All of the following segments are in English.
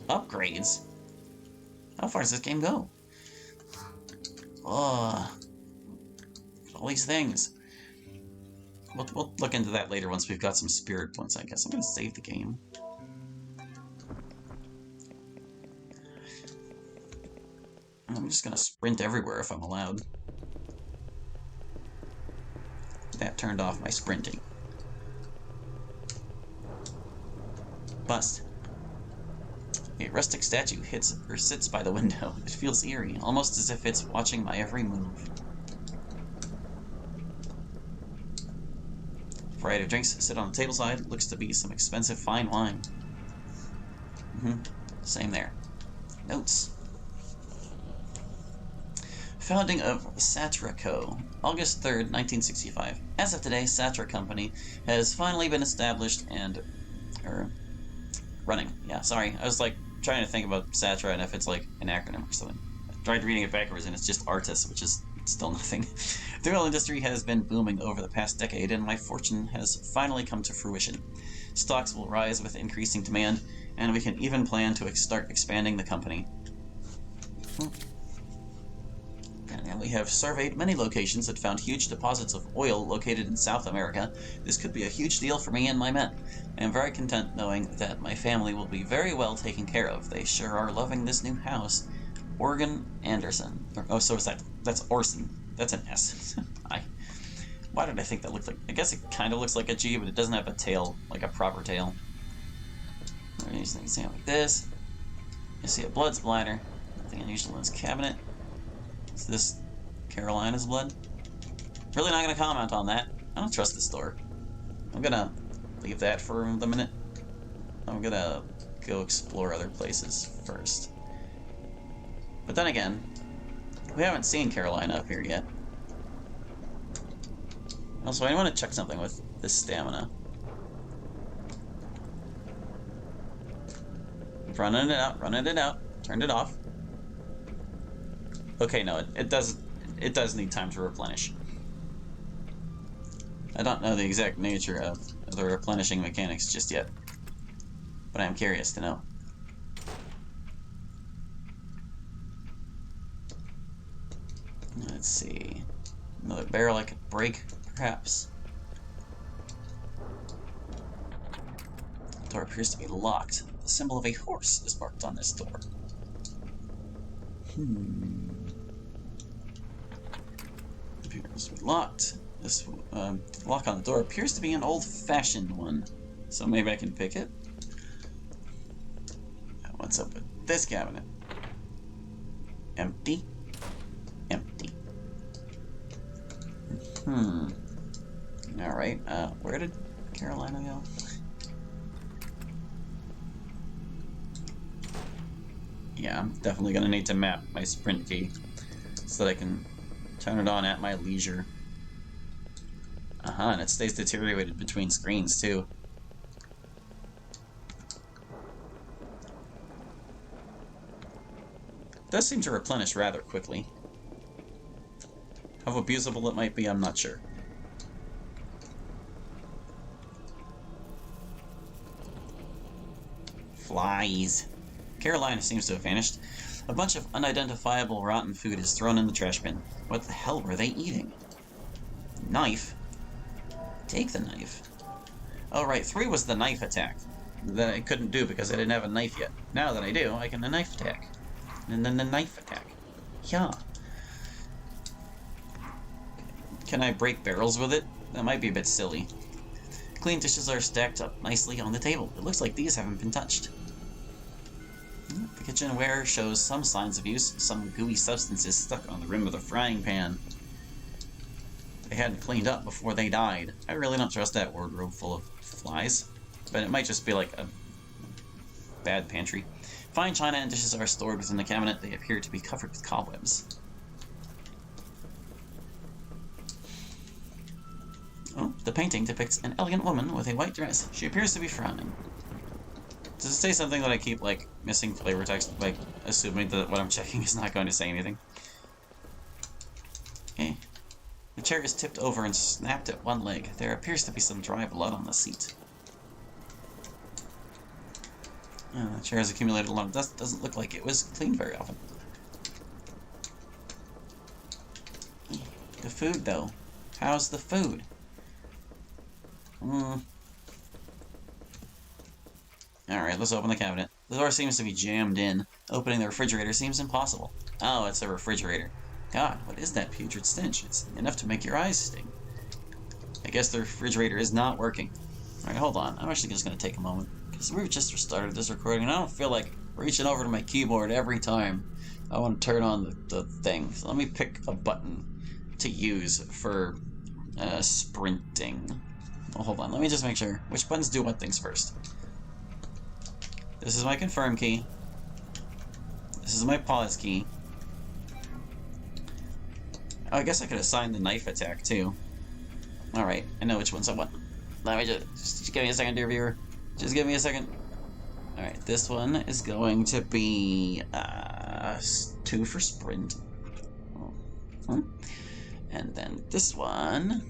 Upgrades? How far does this game go? Oh, all these things. We'll look into that later once we've got some spirit points, I guess. I'm going to save the game. I'm just going to sprint everywhere if I'm allowed. That turned off my sprinting. Bust. A rustic statue sits by the window. It feels eerie, almost as if it's watching my every move. Variety of drinks sit on the table side. Looks to be some expensive fine wine. Same there. Notes. Founding of Satra Co. August 3rd, 1965. As of today, Satra Company has finally been established and... running. Yeah, sorry. I was like trying to think about Satra and if it's like an acronym or something. I tried reading it backwards and it's just Artis, which is still nothing. The oil industry has been booming over the past decade and my fortune has finally come to fruition. Stocks will rise with increasing demand and we can even plan to start expanding the company. And we have surveyed many locations that found huge deposits of oil located in South America. This could be a huge deal for me and my men. I am very content knowing that my family will be very well taken care of. They sure are loving this new house. Organ Anderson. Oh, so is that? That's Orson. That's an S. Why did I think that looked like... I guess it kind of looks like a G, but it doesn't have a tail, like a proper tail. There's an example like this. You see a blood splatter. Nothing unusual in this cabinet. Is this Carolina's blood? Really not going to comment on that. I don't trust this door. I'm going to leave that for the minute. I'm going to go explore other places first. But then again, we haven't seen Carolina up here yet. Also, I want to check something with this stamina. Running it out. Turned it off. Okay, no, it does need time to replenish. I don't know the exact nature of the replenishing mechanics just yet, but I'm curious to know. Let's see. Another barrel I could break, perhaps. The door appears to be locked. The symbol of a horse is marked on this door. Appears to be locked. This lock on the door appears to be an old-fashioned one, so maybe I can pick it. What's up with this cabinet? Empty. Empty. Alright, where did Carolina go? Yeah, I'm definitely gonna need to map my sprint key so that I can turn it on at my leisure. And it stays deteriorated between screens too. It does seem to replenish rather quickly. How abusable it might be, I'm not sure. Flies. Carolina seems to have vanished. A bunch of unidentifiable rotten food is thrown in the trash bin. What the hell were they eating? Knife? Take the knife. Oh right, 3 was the knife attack. That I couldn't do because I didn't have a knife yet. Now that I do, I can knife attack. And then the knife attack. Yeah. Can I break barrels with it? That might be a bit silly. Clean dishes are stacked up nicely on the table. It looks like these haven't been touched. The kitchenware shows some signs of use. Some gooey substances stuck on the rim of the frying pan. They hadn't cleaned up before they died. I really don't trust that wardrobe full of flies. But it might just be like a bad pantry. Fine china and dishes are stored within the cabinet. They appear to be covered with cobwebs. Oh, the painting depicts an elegant woman with a white dress. She appears to be frowning. Does it say something that I keep, like, missing flavor text by assuming that what I'm checking is not going to say anything? Okay. The chair is tipped over and snapped at one leg. There appears to be some dry blood on the seat. The chair has accumulated a lot of dust. Doesn't look like it was cleaned very often. The food, though. How's the food? Alright, let's open the cabinet. The door seems to be jammed in. Opening the refrigerator seems impossible. Oh, it's a refrigerator. God, what is that putrid stench? It's enough to make your eyes sting. I guess the refrigerator is not working. Alright, hold on. I'm actually just going to take a moment. Because we've just restarted this recording, and I don't feel like reaching over to my keyboard every time I want to turn on the thing. So let me pick a button to use for sprinting. Well, hold on. Let me just make sure. Which buttons do what things first? This is my confirm key. This is my pause key. Oh, I guess I could assign the knife attack, too. Alright, I know which ones I want. Let me just give me a second, dear viewer. Just give me a second. Alright, this one is going to be 2 for sprint. And then this one,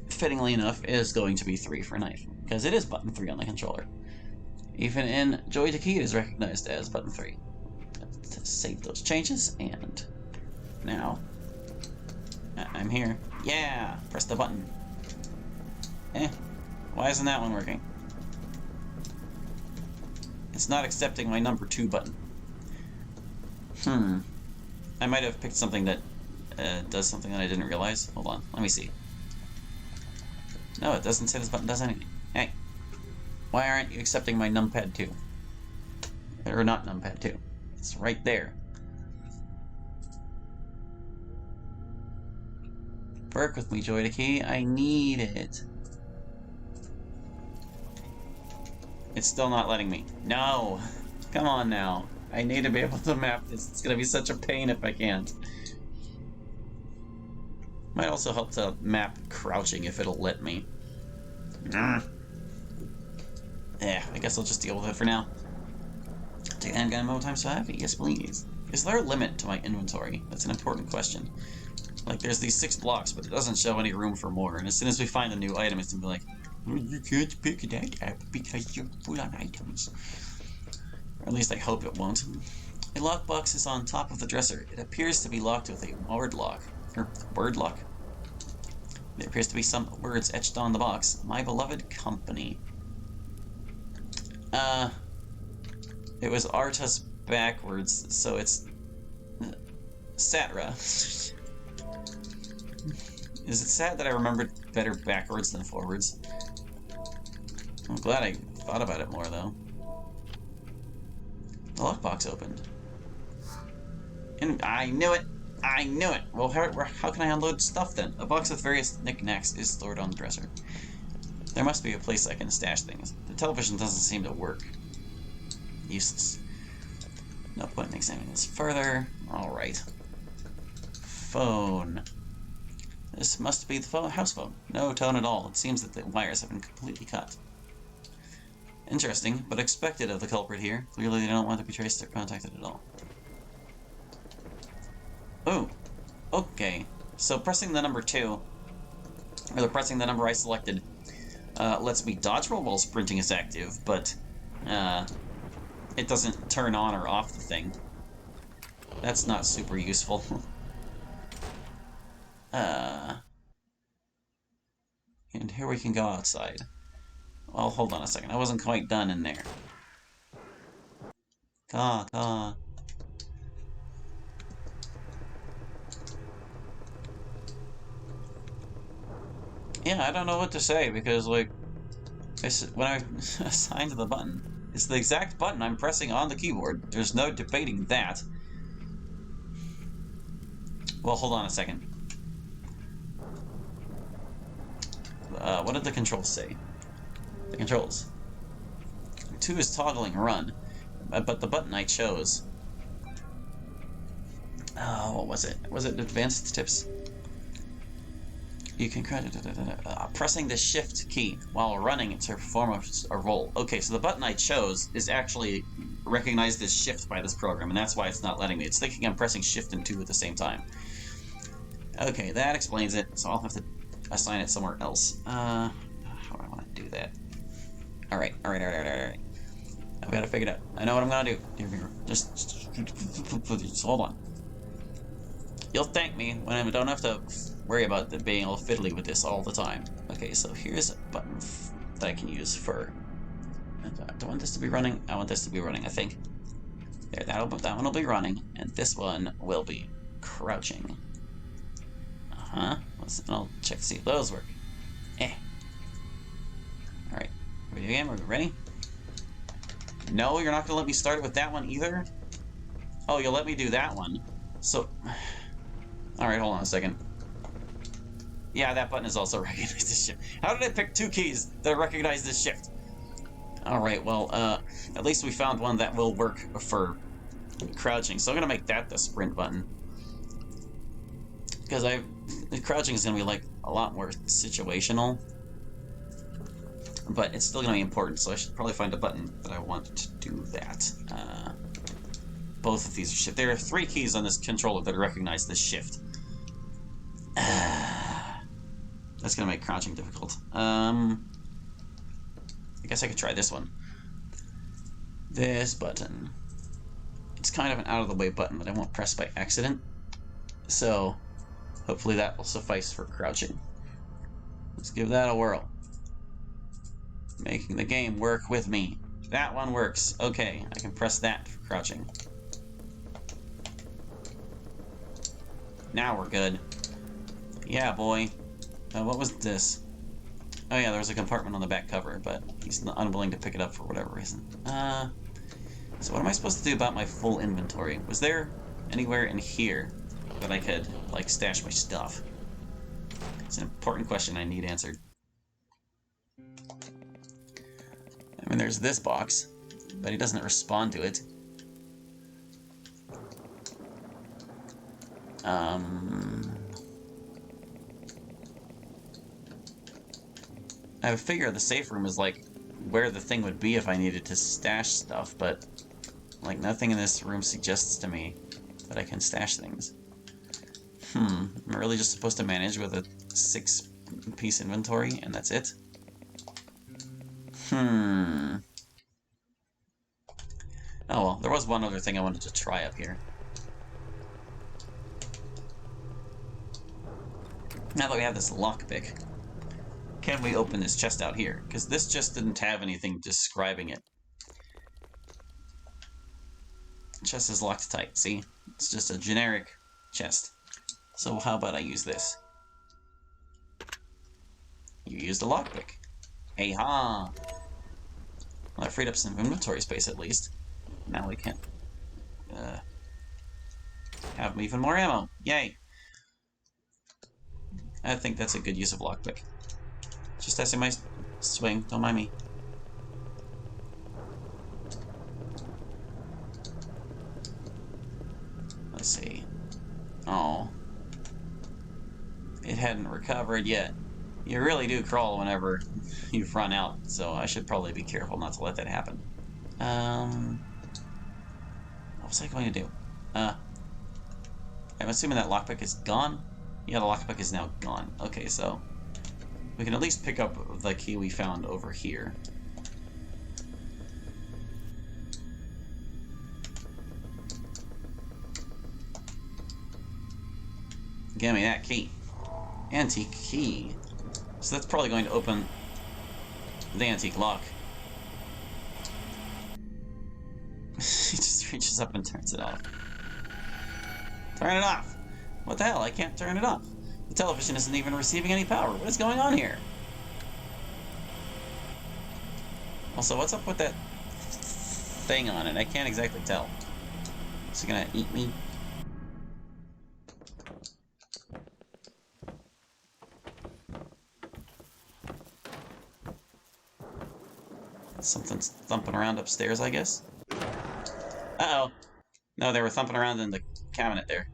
fittingly enough, is going to be 3 for knife. Because it is button 3 on the controller. Even in Joy-to-Key, it is recognized as button 3. Let's save those changes, and now I'm here. Yeah! Press the button. Why isn't that one working? It's not accepting my number 2 button. I might have picked something that does something that I didn't realize. Hold on, let me see. No, it doesn't say this button does anything. Hey, why aren't you accepting my numpad 2? Or not numpad 2. It's right there. Work with me, Joy-to-Key. I need it. It's still not letting me. No! Come on now. I need to be able to map this. It's gonna be such a pain if I can't. Might also help to map crouching if it'll let me. Yeah, I guess I'll just deal with it for now. Take the handgun ammo time so happy? Yes, please. Is there a limit to my inventory? That's an important question. Like, there's these 6 blocks, but it doesn't show any room for more. And as soon as we find a new item, it's gonna be like, well, you can't pick that up because you're full on items. Or at least I hope it won't. A lockbox is on top of the dresser. It appears to be locked with a word lock. Or word lock. There appears to be some words etched on the box. My beloved company. It was Artus backwards, so it's Satra. Is it sad that I remembered better backwards than forwards? I'm glad I thought about it more, though. The lockbox opened. And I knew it! I knew it! Well, how can I unload stuff, then? A box with various knickknacks is stored on the dresser. There must be a place I can stash things. The television doesn't seem to work. Useless. No point in examining this further. Alright. Phone. This must be the house phone. No tone at all. It seems that the wires have been completely cut. Interesting, but expected of the culprit here. Clearly they don't want to be traced or contacted at all. Oh, okay. So pressing the number 2, or pressing the number I selected, lets me dodge roll while sprinting is active, but it doesn't turn on or off the thing. That's not super useful. And here we can go outside. Well, hold on a second. I wasn't quite done in there. Caw. Yeah, I don't know what to say, because, like, when I assigned the button, it's the exact button I'm pressing on the keyboard. There's no debating that. Well, hold on a second. What did the controls say? The controls. 2 is toggling run, but the button I chose... Oh, what was it? Was it advanced tips? You can pressing the shift key while running to perform a roll. Okay, so the button I chose is actually recognized as shift by this program, and that's why it's not letting me. It's thinking I'm pressing shift and 2 at the same time. Okay, that explains it, so I'll have to assign it somewhere else. How do I want to do that? Alright. got it figured out. I know what I'm gonna do. Just hold on. You'll thank me when I don't have to worry about being all fiddly with this all the time. Okay, so here's a button that I can use for... Do I want this to be running? I want this to be running, I think. There, that one will be running, and this one will be crouching. I'll check to see if those work. Alright, video game, are we ready? No, you're not gonna let me start with that one either? Oh, you'll let me do that one. So... Alright, hold on a second. Yeah, that button is also recognized as shift. How did I pick 2 keys that recognize this shift? Alright, well, at least we found one that will work for crouching. So I'm gonna make that the sprint button. Because crouching is gonna be, like, a lot more situational. But it's still gonna be important, so I should probably find a button that I want to do that. Both of these are shift. There are 3 keys on this controller that recognize this shift. That's gonna make crouching difficult. I guess I could try this one. This button. It's kind of an out-of-the-way button that I won't press by accident. So, hopefully that will suffice for crouching. Let's give that a whirl. Making the game work with me. That one works. Okay, I can press that for crouching. Now we're good. Yeah, boy. What was this? Oh yeah, there was a compartment on the back cover, but he's unwilling to pick it up for whatever reason. So what am I supposed to do about my full inventory? Was there anywhere in here that I could, like, stash my stuff? It's an important question I need answered. I mean, there's this box, but he doesn't respond to it. I figure the safe room is, like, where the thing would be if I needed to stash stuff, but, like, nothing in this room suggests to me that I can stash things. Am I really just supposed to manage with a 6-piece inventory, and that's it? Oh well, there was one other thing I wanted to try up here. Now that we have this lockpick, can we open this chest out here? Because this just didn't have anything describing it. The chest is locked tight, see? It's just a generic chest. So how about I use this? You used a lockpick. Hey-ha! Well, I freed up some inventory space at least. Now we can have even more ammo. Yay! I think that's a good use of lockpick. Just testing my swing, don't mind me. Let's see. Oh. It hadn't recovered yet. You really do crawl whenever you've run out, so I should probably be careful not to let that happen. What was I going to do? I'm assuming that lockpick is gone? Yeah, the lockpick is now gone. Okay, so we can at least pick up the key we found over here. Give me that key. Antique key. So that's probably going to open the antique lock. He just reaches up and turns it off. Turn it off! What the hell? I can't turn it off. The television isn't even receiving any power. What is going on here? Also, what's up with that thing on it? I can't exactly tell. Is it gonna eat me? Something's thumping around upstairs, I guess. Uh-oh. No, they were thumping around in the cabinet there.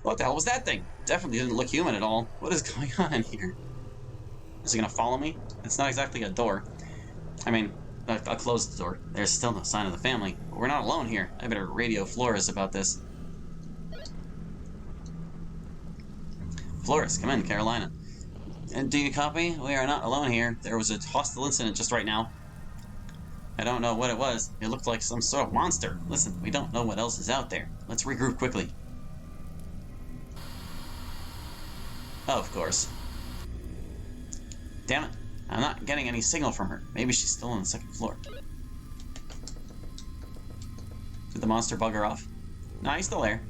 What the hell was that thing? Definitely didn't look human at all. What is going on in here? Is it gonna follow me? It's not exactly a door. I mean, I'll close the door. There's still no sign of the family. But we're not alone here. I better radio Flores about this. Flores, come in, Carolina. And do you copy? We are not alone here. There was a hostile incident just right now. I don't know what it was. It looked like some sort of monster. Listen, we don't know what else is out there. Let's regroup quickly. Oh, of course. Damn it. I'm not getting any signal from her. Maybe she's still on the second floor. Did the monster bug her off? No, he's still there.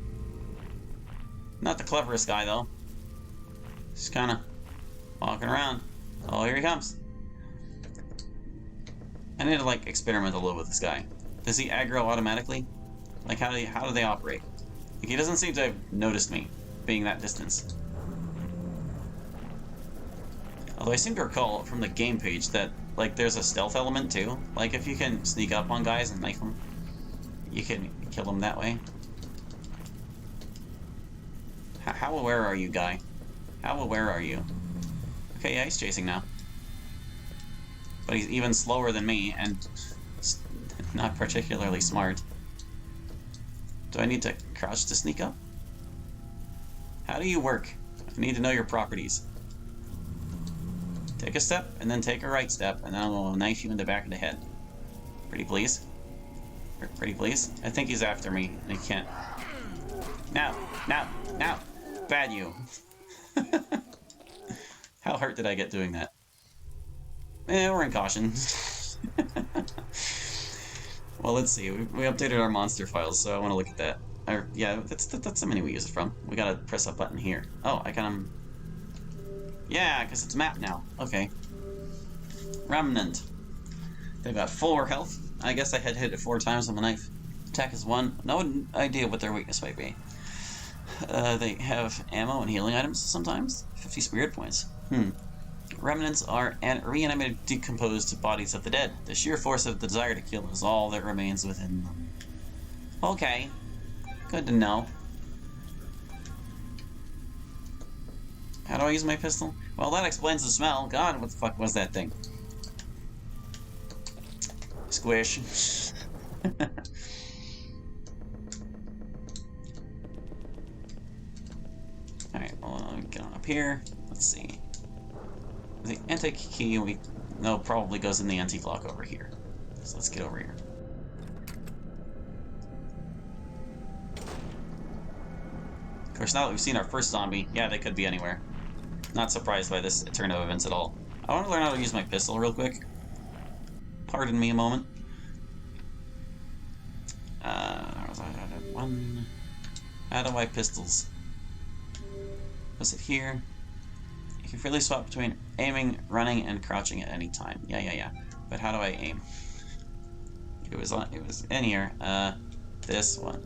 Not the cleverest guy, though. Just kind of walking around. Oh, here he comes. I need to, like, experiment a little with this guy. Does he aggro automatically? Like, how do they operate? Like, he doesn't seem to have noticed me, being that distance. Although I seem to recall from the game page that, like, there's a stealth element, too. Like, if you can sneak up on guys and knife them, you can kill them that way. How aware are you, guy? How aware are you? Okay, yeah, he's chasing now. But he's even slower than me, and not particularly smart. Do I need to crouch to sneak up? How do you work? I need to know your properties. Take a step, and then take a right step, and then I'll knife you in the back of the head. Pretty please? Pretty please? I think he's after me, and he can't. Now! Now! Now! Bad you! How hurt did I get doing that? We're in caution. Well, let's see. We updated our monster files, so I want to look at that. Yeah, that's the menu we use it from. We gotta press a button here. Oh, I can... Yeah, because it's mapped now. Okay. Remnant. They've got 4 health. I guess I had hit it 4 times with the knife. Attack is 1. No idea what their weakness might be. They have ammo and healing items sometimes. 50 spirit points. Remnants are reanimated, decomposed bodies of the dead. The sheer force of the desire to kill is all that remains within them. Okay. Good to know. How do I use my pistol? Well, that explains the smell. God, what the fuck was that thing? Squish. Alright, well, get on up here. Let's see. The antique key, probably goes in the antique lock over here. So let's get over here. Of course, now that we've seen our first zombie, yeah, they could be anywhere. Not surprised by this turn of events at all. I want to learn how to use my pistol real quick. Pardon me a moment. How do I pistols? Was it here? You can freely swap between aiming, running, and crouching at any time. Yeah. But how do I aim? It was in here. This one.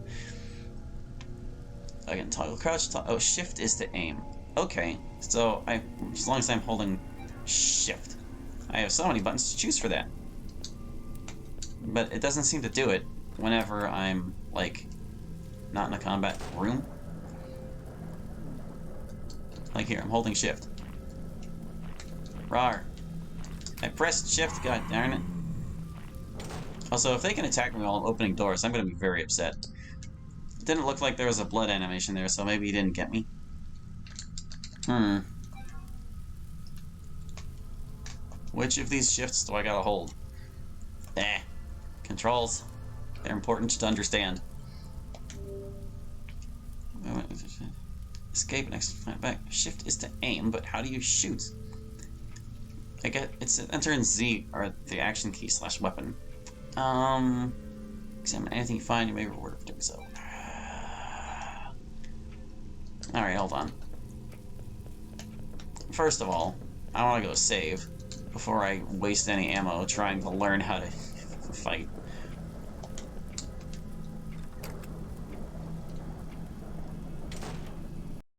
Again, toggle crouch. Oh, shift is to aim. Okay, so as long as I'm holding shift, I have so many buttons to choose for that. But it doesn't seem to do it whenever I'm like not in a combat room. Like here, I'm holding shift. Rawr. I pressed shift, god darn it. Also, if they can attack me while I'm opening doors, I'm gonna be very upset. It didn't look like there was a blood animation there, so maybe he didn't get me. Which of these shifts do I gotta hold? Controls. They're important to understand. Escape next. Back. Shift is to aim, but how do you shoot? I get it's enter in Z or the action key / weapon. Examine anything you find. You may be rewarded for doing so. All right, hold on. First of all, I want to go save before I waste any ammo trying to learn how to fight.